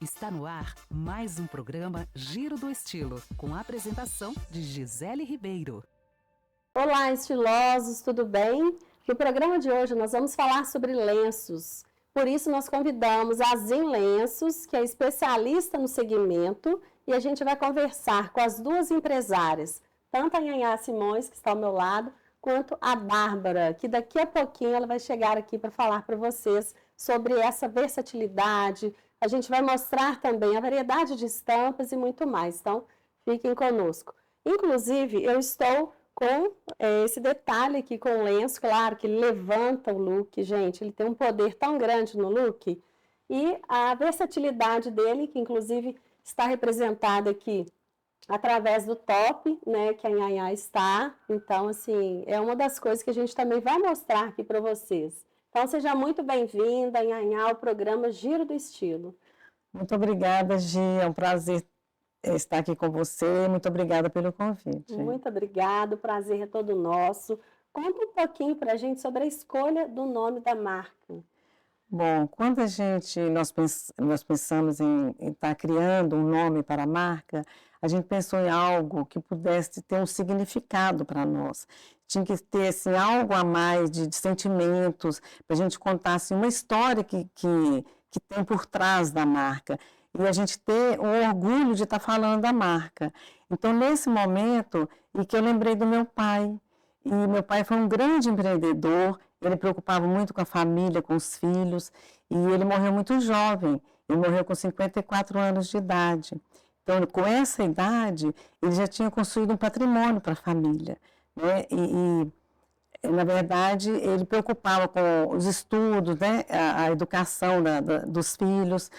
Está no ar mais um programa Giro do Estilo, com a apresentação de Gisele Ribeiro. Olá, estilosos, tudo bem? No programa de hoje nós vamos falar sobre lenços. Por isso nós convidamos a Zin Lenços, que é especialista no segmento, e a gente vai conversar com as duas empresárias, tanto a Nhanhá Simões, que está ao meu lado, quanto a Bárbara, que daqui a pouquinho ela vai chegar aqui para falar para vocês sobre essa versatilidade. A gente vai mostrar também a variedade de estampas e muito mais, então fiquem conosco. Inclusive, eu estou com esse detalhe aqui com o lenço, claro que ele levanta o look, gente, ele tem um poder tão grande no look, e a versatilidade dele, que inclusive está representada aqui através do top, né, que a Nhanhá está. Então, assim, é uma das coisas que a gente também vai mostrar aqui para vocês. Então, seja muito bem-vinda, Nhanhá, ao programa Giro do Estilo. Muito obrigada, Gi, é um prazer estar aqui com você, muito obrigada pelo convite. Muito obrigada, o prazer é todo nosso. Conta um pouquinho para a gente sobre a escolha do nome da marca. Bom, quando nós pensamos em estar criando um nome para a marca, a gente pensou em algo que pudesse ter um significado para nós. Tinha que ter assim, algo a mais de sentimentos, para a gente contar assim, uma história que tem por trás da marca. E a gente ter o orgulho de estar falando da marca. Então, nesse momento, e que eu lembrei do meu pai. E meu pai foi um grande empreendedor, ele preocupava muito com a família, com os filhos, e ele morreu muito jovem, ele morreu com 54 anos de idade. Então, com essa idade, ele já tinha construído um patrimônio para a família, né? Na verdade, ele preocupava com os estudos, né? A educação dos filhos.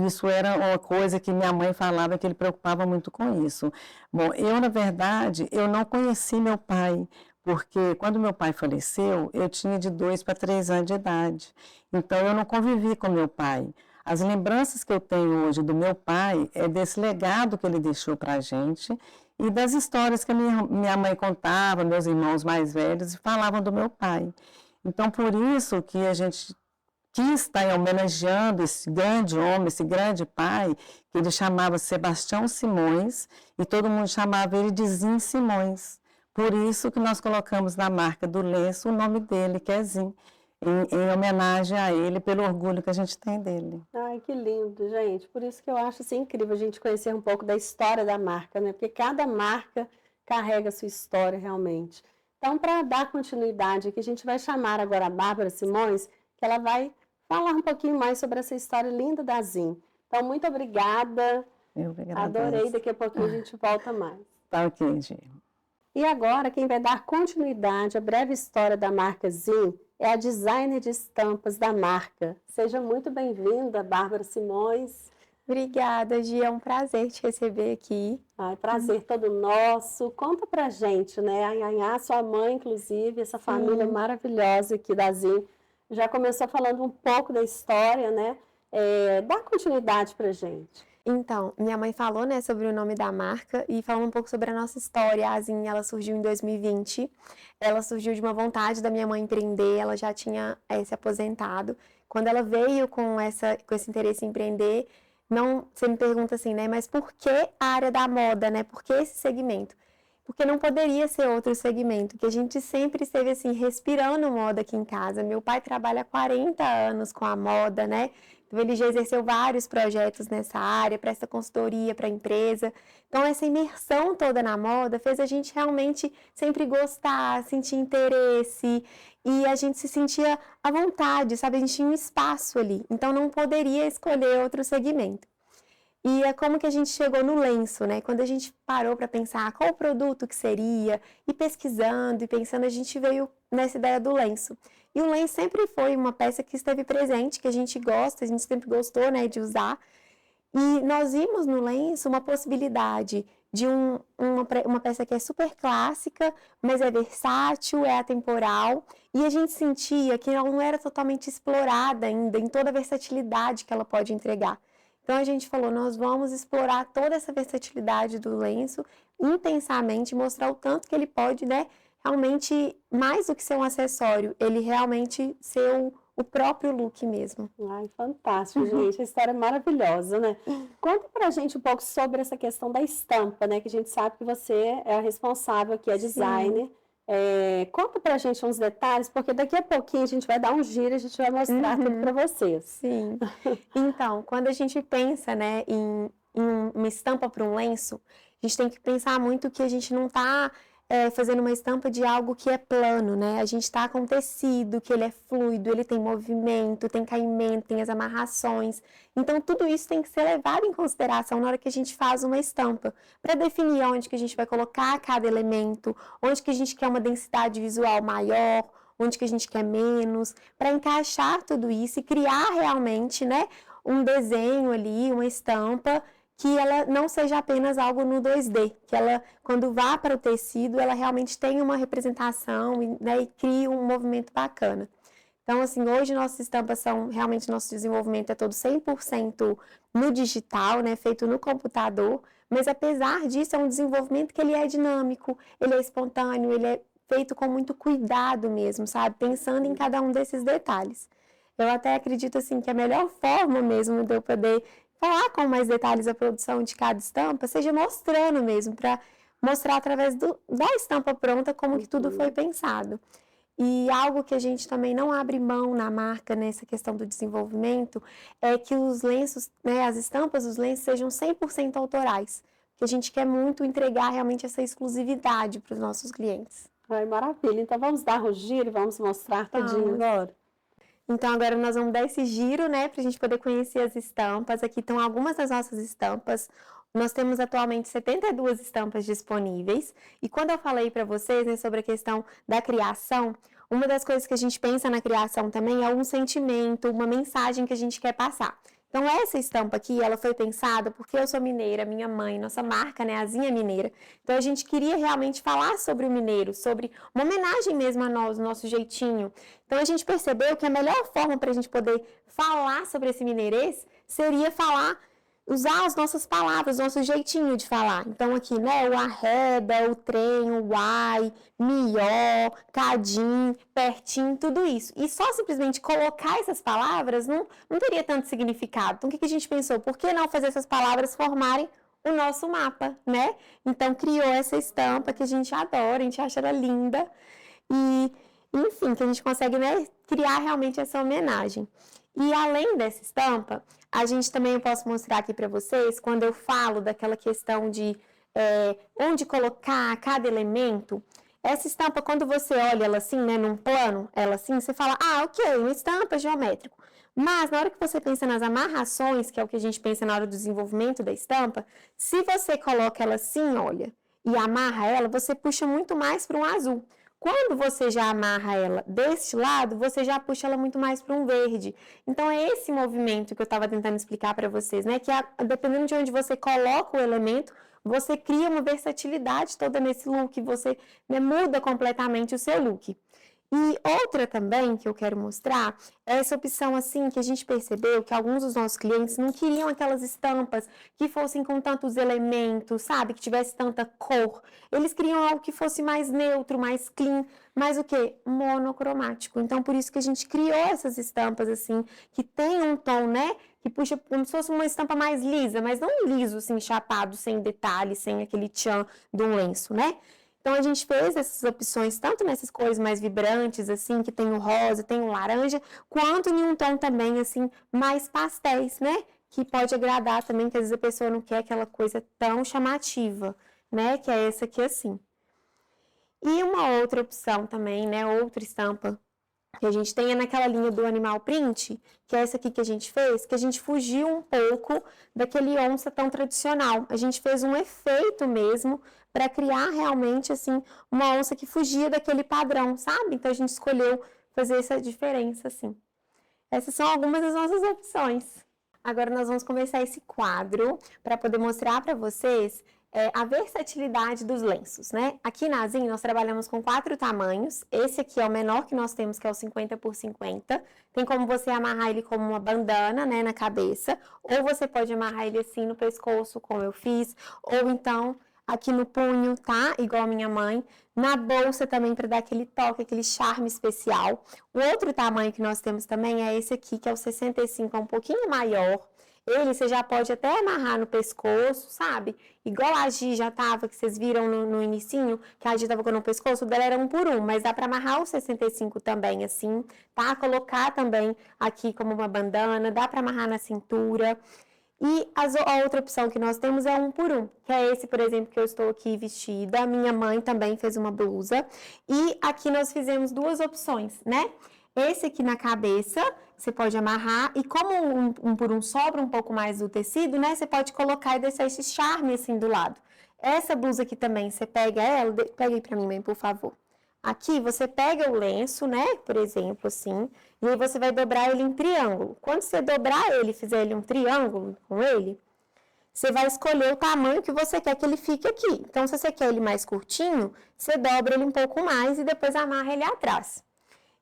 Isso era uma coisa que minha mãe falava, que ele preocupava muito com isso. Bom, eu, na verdade, eu não conheci meu pai, porque quando meu pai faleceu, eu tinha de 2 para 3 anos de idade. Então, eu não convivi com meu pai. As lembranças que eu tenho hoje do meu pai é desse legado que ele deixou para a gente e das histórias que a minha mãe contava, meus irmãos mais velhos, falavam do meu pai. Então, por isso que a gente quis estar homenageando esse grande homem, esse grande pai, que ele chamava Sebastião Simões, e todo mundo chamava ele de Zin Simões. Por isso que nós colocamos na marca do lenço o nome dele, que é Zin, em homenagem a ele, pelo orgulho que a gente tem dele. Ai, que lindo, gente. Por isso que eu acho assim, incrível a gente conhecer um pouco da história da marca, né? Porque cada marca carrega a sua história realmente. Então, para dar continuidade aqui, a gente vai chamar agora a Bárbara Simões, que ela vai falar um pouquinho mais sobre essa história linda da Zin. Então, muito obrigada. Eu agradeço. Adorei, daqui a pouquinho a gente volta mais. Tá ok, Gi. E agora, quem vai dar continuidade à breve história da marca Zin é a designer de estampas da marca. Seja muito bem-vinda, Bárbara Simões. Obrigada, Gi, é um prazer te receber aqui. Ai, prazer todo nosso. Conta pra gente, né? A Nhanhá, sua mãe, inclusive, essa família maravilhosa aqui da Zin, já começou falando um pouco da história, né? Dá continuidade pra gente. Então, minha mãe falou, né, sobre o nome da marca e falou um pouco sobre a nossa história. A Zin, ela surgiu em 2020. Ela surgiu de uma vontade da minha mãe empreender, ela já tinha se aposentado. Quando ela veio com esse interesse em empreender, você me pergunta assim, né, mas por que a área da moda, né? Por que esse segmento? Porque não poderia ser outro segmento, que a gente sempre esteve assim, respirando moda aqui em casa. Meu pai trabalha há 40 anos com a moda, né? Então ele já exerceu vários projetos nessa área, presta consultoria para a empresa. Então essa imersão toda na moda fez a gente realmente sempre gostar, sentir interesse e a gente se sentia à vontade, sabe? A gente tinha um espaço ali, então não poderia escolher outro segmento. E é como que a gente chegou no lenço, né? Quando a gente parou para pensar qual o produto que seria, e pesquisando e pensando, a gente veio nessa ideia do lenço. E o lenço sempre foi uma peça que esteve presente, que a gente gosta, a gente sempre gostou, né, de usar. E nós vimos no lenço uma possibilidade de uma peça que é super clássica, mas é versátil, é atemporal, e a gente sentia que ela não era totalmente explorada ainda em toda a versatilidade que ela pode entregar. Então a gente falou, nós vamos explorar toda essa versatilidade do lenço intensamente, mostrar o tanto que ele pode, né, realmente, mais do que ser um acessório, ele realmente ser o próprio look mesmo. Ai, fantástico, gente. A história é maravilhosa, né? Conta pra gente um pouco sobre essa questão da estampa, né? Que a gente sabe que você é a responsável aqui, a designer. Conta pra gente uns detalhes, porque daqui a pouquinho a gente vai dar um giro e a gente vai mostrar tudo pra vocês. Sim. Então, quando a gente pensa, né, em uma estampa para um lenço, a gente tem que pensar muito que a gente não está fazendo uma estampa de algo que é plano, né? A gente está com um tecido, que ele é fluido, ele tem movimento, tem caimento, tem as amarrações. Então, tudo isso tem que ser levado em consideração na hora que a gente faz uma estampa, para definir onde que a gente vai colocar cada elemento, onde que a gente quer uma densidade visual maior, onde que a gente quer menos, para encaixar tudo isso e criar realmente, né, um desenho ali, uma estampa que ela não seja apenas algo no 2D, que ela, quando vá para o tecido, ela realmente tenha uma representação, né, e crie um movimento bacana. Então, assim, hoje nossas estampas são, realmente nosso desenvolvimento é todo 100% no digital, né, feito no computador, mas apesar disso é um desenvolvimento que ele é dinâmico, ele é espontâneo, ele é feito com muito cuidado mesmo, sabe, pensando em cada um desses detalhes. Eu até acredito, assim, que a melhor forma mesmo de eu poder falar com mais detalhes a produção de cada estampa, seja mostrando mesmo, para mostrar através da estampa pronta como que tudo foi pensado. E algo que a gente também não abre mão na marca, nessa questão do desenvolvimento, é que os lenços, né, as estampas dos lenços sejam 100% autorais, porque a gente quer muito entregar realmente essa exclusividade para os nossos clientes. Ai, maravilha. Então, vamos dar o giro e vamos mostrar tudinho agora. Então, agora nós vamos dar esse giro, né, para a gente poder conhecer as estampas. Aqui estão algumas das nossas estampas. Nós temos atualmente 72 estampas disponíveis. E quando eu falei para vocês, né, sobre a questão da criação, uma das coisas que a gente pensa na criação também é um sentimento, uma mensagem que a gente quer passar. Então, essa estampa aqui, ela foi pensada porque eu sou mineira, minha mãe, nossa marca, né, Azinha Mineira. Então, a gente queria realmente falar sobre o mineiro, sobre uma homenagem mesmo a nós, o nosso jeitinho. Então, a gente percebeu que a melhor forma para a gente poder falar sobre esse mineirês seria usar as nossas palavras, o nosso jeitinho de falar. Então, aqui, né, o arreda, o trem, o uai, mió, cadim, pertinho, tudo isso. E só simplesmente colocar essas palavras não teria tanto significado. Então, o que a gente pensou? Por que não fazer essas palavras formarem o nosso mapa, né? Então, criou essa estampa que a gente adora, a gente acha ela linda. E, enfim, que a gente consegue, né, criar realmente essa homenagem. E além dessa estampa, a gente também, eu posso mostrar aqui para vocês, quando eu falo daquela questão de onde colocar cada elemento, essa estampa, quando você olha ela assim, né, num plano, ela assim, você fala, ok, uma estampa geométrico. Mas na hora que você pensa nas amarrações, que é o que a gente pensa na hora do desenvolvimento da estampa, se você coloca ela assim, olha, e amarra ela, você puxa muito mais para um azul. Quando você já amarra ela deste lado, você já puxa ela muito mais para um verde. Então, é esse movimento que eu estava tentando explicar para vocês, né? Que dependendo de onde você coloca o elemento, você cria uma versatilidade toda nesse look, você, né, muda completamente o seu look. E outra também que eu quero mostrar é essa opção assim que a gente percebeu que alguns dos nossos clientes não queriam aquelas estampas que fossem com tantos elementos, sabe? Que tivesse tanta cor. Eles queriam algo que fosse mais neutro, mais clean, mais o quê? Monocromático. Então, por isso que a gente criou essas estampas assim, que tem um tom, né? Que puxa como se fosse uma estampa mais lisa, mas não liso, assim, chapado, sem detalhes, sem aquele tchan de um lenço, né? Então, a gente fez essas opções, tanto nessas cores mais vibrantes, assim, que tem o rosa, tem o laranja, quanto em um tom também, assim, mais pastéis, né? Que pode agradar também, que às vezes a pessoa não quer aquela coisa tão chamativa, né? Que é essa aqui, assim. E uma outra opção também, né? Outra estampa que a gente tem é naquela linha do animal print, que é essa aqui que a gente fez, que a gente fugiu um pouco daquele onça tão tradicional. A gente fez um efeito mesmo para criar realmente, assim, uma onça que fugia daquele padrão, sabe? Então, a gente escolheu fazer essa diferença, assim. Essas são algumas das nossas opções. Agora, nós vamos começar esse quadro para poder mostrar para vocês a versatilidade dos lenços, né? Aqui na Azin, nós trabalhamos com 4 tamanhos. Esse aqui é o menor que nós temos, que é o 50 por 50. Tem como você amarrar ele como uma bandana, né, na cabeça. Ou você pode amarrar ele assim no pescoço, como eu fiz. Ou então, aqui no punho, tá? Igual a minha mãe. Na bolsa também, para dar aquele toque, aquele charme especial. O outro tamanho que nós temos também é esse aqui, que é o 65, é um pouquinho maior. Ele você já pode até amarrar no pescoço, sabe? Igual a Gi já tava, que vocês viram no inicinho, que a Gi tava com no pescoço, o dela era 1 por 1, mas dá para amarrar o 65 também, assim, tá? Colocar também aqui como uma bandana, dá para amarrar na cintura. E a outra opção que nós temos é 1 por 1, que é esse, por exemplo, que eu estou aqui vestida. A minha mãe também fez uma blusa. E aqui nós fizemos 2 opções, né? Esse aqui na cabeça, você pode amarrar, e como 1 por 1 sobra um pouco mais do tecido, né? Você pode colocar e deixar esse charme assim do lado. Essa blusa aqui também, você pega ela, pega aí pra mim, mãe, por favor. Aqui você pega o lenço, né? Por exemplo, assim, e aí você vai dobrar ele em triângulo. Quando você dobrar ele, fizer ele um triângulo com ele, você vai escolher o tamanho que você quer que ele fique aqui. Então, se você quer ele mais curtinho, você dobra ele um pouco mais e depois amarra ele atrás.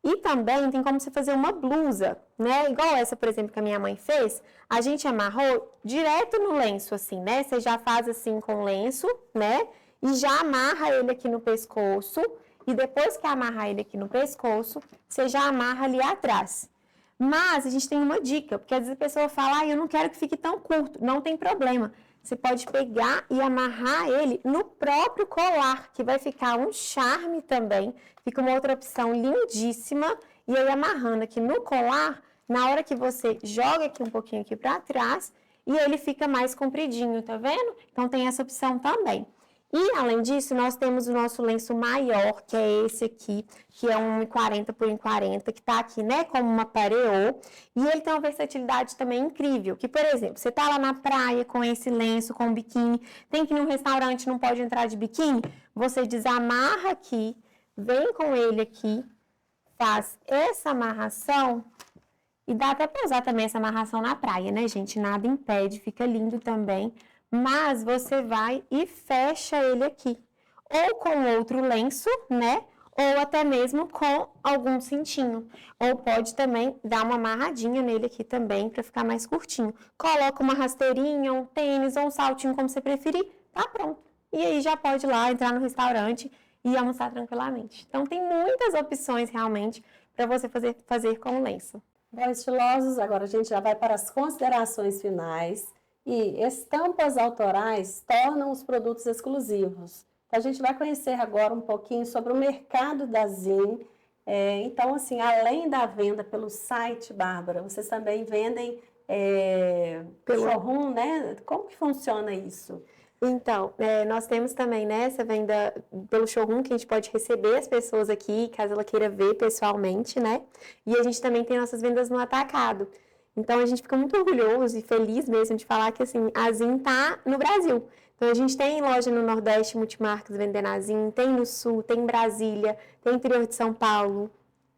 E também tem como você fazer uma blusa, né? Igual essa, por exemplo, que a minha mãe fez, a gente amarrou direto no lenço, assim, né? Você já faz assim com o lenço, né? E já amarra ele aqui no pescoço. E depois que amarrar ele aqui no pescoço, você já amarra ali atrás. Mas a gente tem uma dica, porque às vezes a pessoa fala, eu não quero que fique tão curto. Não tem problema. Você pode pegar e amarrar ele no próprio colar, que vai ficar um charme também. Fica uma outra opção lindíssima. E aí, amarrando aqui no colar, na hora que você joga aqui um pouquinho aqui para trás, e ele fica mais compridinho, tá vendo? Então, tem essa opção também. E, além disso, nós temos o nosso lenço maior, que é esse aqui, que é 1,40 por 1,40, que tá aqui, né, como uma pareô. E ele tem uma versatilidade também incrível, que, por exemplo, você tá lá na praia com esse lenço, com biquíni, tem que ir num restaurante, não pode entrar de biquíni, você desamarra aqui, vem com ele aqui, faz essa amarração, e dá até pra usar também essa amarração na praia, né, gente? Nada impede, fica lindo também. Mas você vai e fecha ele aqui, ou com outro lenço, né? Ou até mesmo com algum cintinho. Ou pode também dar uma amarradinha nele aqui também, para ficar mais curtinho. Coloca uma rasteirinha, um tênis ou um saltinho, como você preferir, tá pronto. E aí já pode ir lá, entrar no restaurante e almoçar tranquilamente. Então, tem muitas opções, realmente, para você fazer com o lenço. Bom, estilosos, agora a gente já vai para as considerações finais. E estampas autorais tornam os produtos exclusivos. Então, a gente vai conhecer agora um pouquinho sobre o mercado da Zin. Então, assim, além da venda pelo site, Bárbara, vocês também vendem pelo showroom, né? Como que funciona isso? Então, nós temos também, né, essa venda pelo showroom, que a gente pode receber as pessoas aqui, caso ela queira ver pessoalmente, né? E a gente também tem nossas vendas no atacado. Então, a gente fica muito orgulhoso e feliz mesmo de falar que, assim, a Zin tá no Brasil. Então, a gente tem loja no Nordeste, multimarcas vendendo a Zin, tem no Sul, tem em Brasília, tem no interior de São Paulo,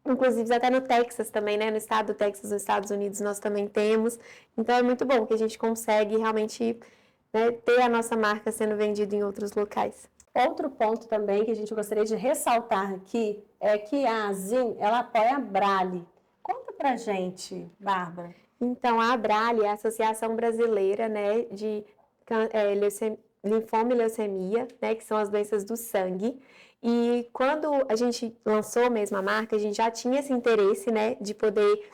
inclusive até no Texas também, né? No estado do Texas, nos Estados Unidos, nós também temos. Então, é muito bom que a gente consegue realmente, né, ter a nossa marca sendo vendida em outros locais. Outro ponto também que a gente gostaria de ressaltar aqui é que a Zin, ela apoia a Brale. Conta pra gente, Bárbara. Então, a Abrale é a Associação Brasileira, né, de linfoma e leucemia, né, que são as doenças do sangue. E quando a gente lançou mesmo a marca, a gente já tinha esse interesse, né, de poder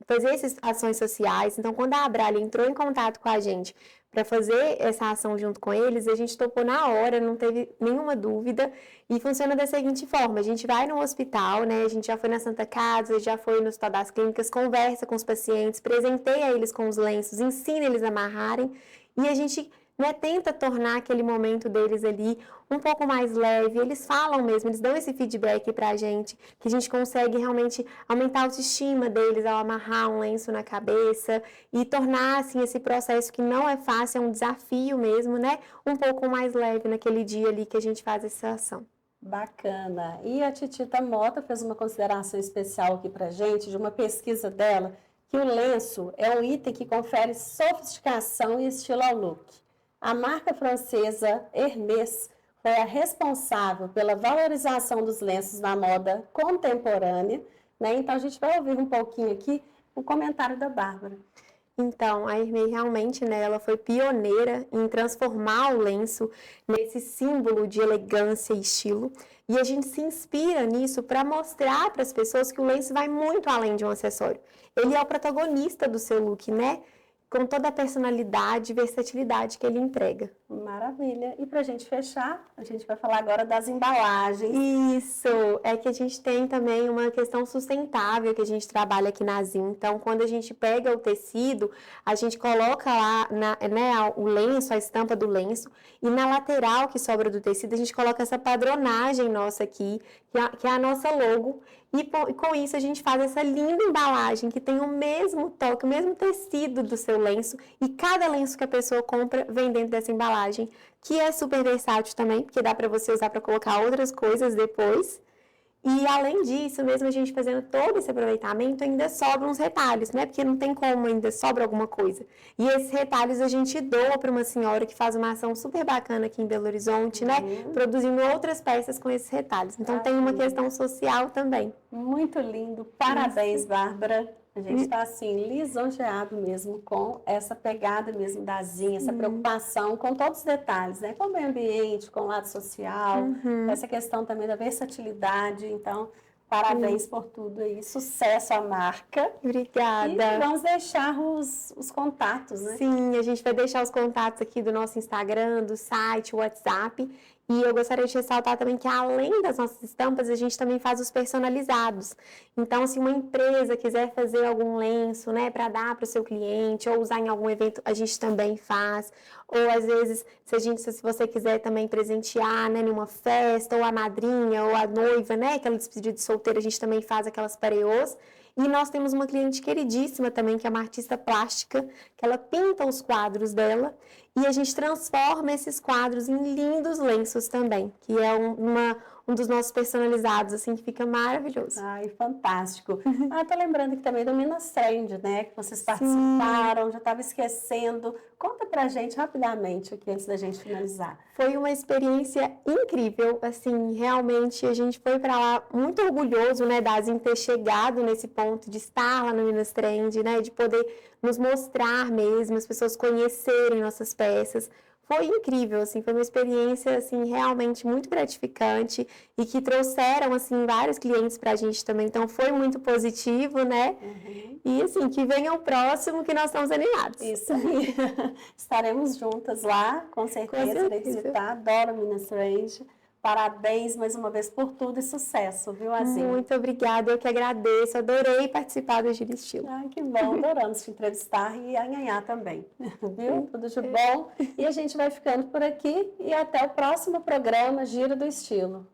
fazer essas ações sociais. Então, quando a Abrale entrou em contato com a gente para fazer essa ação junto com eles, a gente topou na hora, não teve nenhuma dúvida, e funciona da seguinte forma: a gente vai no hospital, né, a gente já foi na Santa Casa, já foi no Hospital das Clínicas, conversa com os pacientes, presenteia eles com os lenços, ensina eles a amarrarem, e a gente, né, tenta tornar aquele momento deles ali um pouco mais leve. Eles falam mesmo, eles dão esse feedback pra gente, que a gente consegue realmente aumentar a autoestima deles ao amarrar um lenço na cabeça e tornar, assim, esse processo que não é fácil, é um desafio mesmo, né, um pouco mais leve naquele dia ali que a gente faz essa ação. Bacana. E a Titita Mota fez uma consideração especial aqui pra gente, de uma pesquisa dela, que o lenço é um item que confere sofisticação e estilo ao look. A marca francesa Hermès foi a responsável pela valorização dos lenços na moda contemporânea, né? Então, a gente vai ouvir um pouquinho aqui o comentário da Bárbara. Então, a Hermê realmente, né, ela foi pioneira em transformar o lenço nesse símbolo de elegância e estilo. E a gente se inspira nisso para mostrar para as pessoas que o lenço vai muito além de um acessório. Ele é o protagonista do seu look, né? Com toda a personalidade e versatilidade que ele entrega. Maravilha. E para a gente fechar, a gente vai falar agora das embalagens. Isso, é que a gente tem também uma questão sustentável que a gente trabalha aqui na Zin. Então, quando a gente pega o tecido, a gente coloca lá o lenço, a estampa do lenço, e na lateral que sobra do tecido, a gente coloca essa padronagem nossa aqui, que é a nossa logo. E com isso a gente faz essa linda embalagem que tem o mesmo toque, o mesmo tecido do seu lenço, e cada lenço que a pessoa compra vem dentro dessa embalagem, que é super versátil também, porque dá para você usar para colocar outras coisas depois. E além disso, mesmo a gente fazendo todo esse aproveitamento, ainda sobram uns retalhos, né? Porque não tem como, ainda sobra alguma coisa. E esses retalhos a gente doa para uma senhora que faz uma ação super bacana aqui em Belo Horizonte, né? Produzindo outras peças com esses retalhos. Então tem uma questão social também. Muito lindo. Parabéns, Bárbara. A gente está assim, lisonjeado mesmo com essa pegada mesmo da Zin, essa preocupação com todos os detalhes, né? Com o meio ambiente, com o lado social, essa questão também da versatilidade. Então, parabéns por tudo aí. Sucesso à marca. Obrigada. E vamos deixar os contatos, né? Sim, a gente vai deixar os contatos aqui do nosso Instagram, do site, WhatsApp. E eu gostaria de ressaltar também que, além das nossas estampas, a gente também faz os personalizados. Então, se uma empresa quiser fazer algum lenço, né, para dar para o seu cliente, ou usar em algum evento, a gente também faz. Ou, às vezes, se você quiser também presentear, né, numa festa, ou a madrinha, ou a noiva, né, aquela despedida de solteiro, a gente também faz aquelas pareôs. E nós temos uma cliente queridíssima também, que é uma artista plástica, que ela pinta os quadros dela e a gente transforma esses quadros em lindos lenços também, que é um dos nossos personalizados, assim, que fica maravilhoso. Ai, fantástico. Tô lembrando que também do Minas Trend, né, que vocês participaram, já estava esquecendo. Conta pra gente rapidamente aqui, antes da gente finalizar. Foi uma experiência incrível, assim, realmente a gente foi para lá muito orgulhoso, né, da Zin ter chegado nesse ponto de estar lá no Minas Trend, né, de poder nos mostrar mesmo, as pessoas conhecerem nossas peças. Foi incrível, assim, foi uma experiência, assim, realmente muito gratificante e que trouxeram, assim, vários clientes pra gente também, então foi muito positivo, né? E, assim, que venha o próximo que nós estamos animados. Isso aí. Estaremos juntas lá, com certeza, irei visitar, adoro Minas Trend. Parabéns mais uma vez por tudo e sucesso, viu, Azim? Muito obrigada, eu que agradeço, adorei participar do Giro Estilo. Ai, que bom, adoramos te entrevistar e a Nhanhá também, viu? Tudo de bom. E a gente vai ficando por aqui e até o próximo programa Giro do Estilo.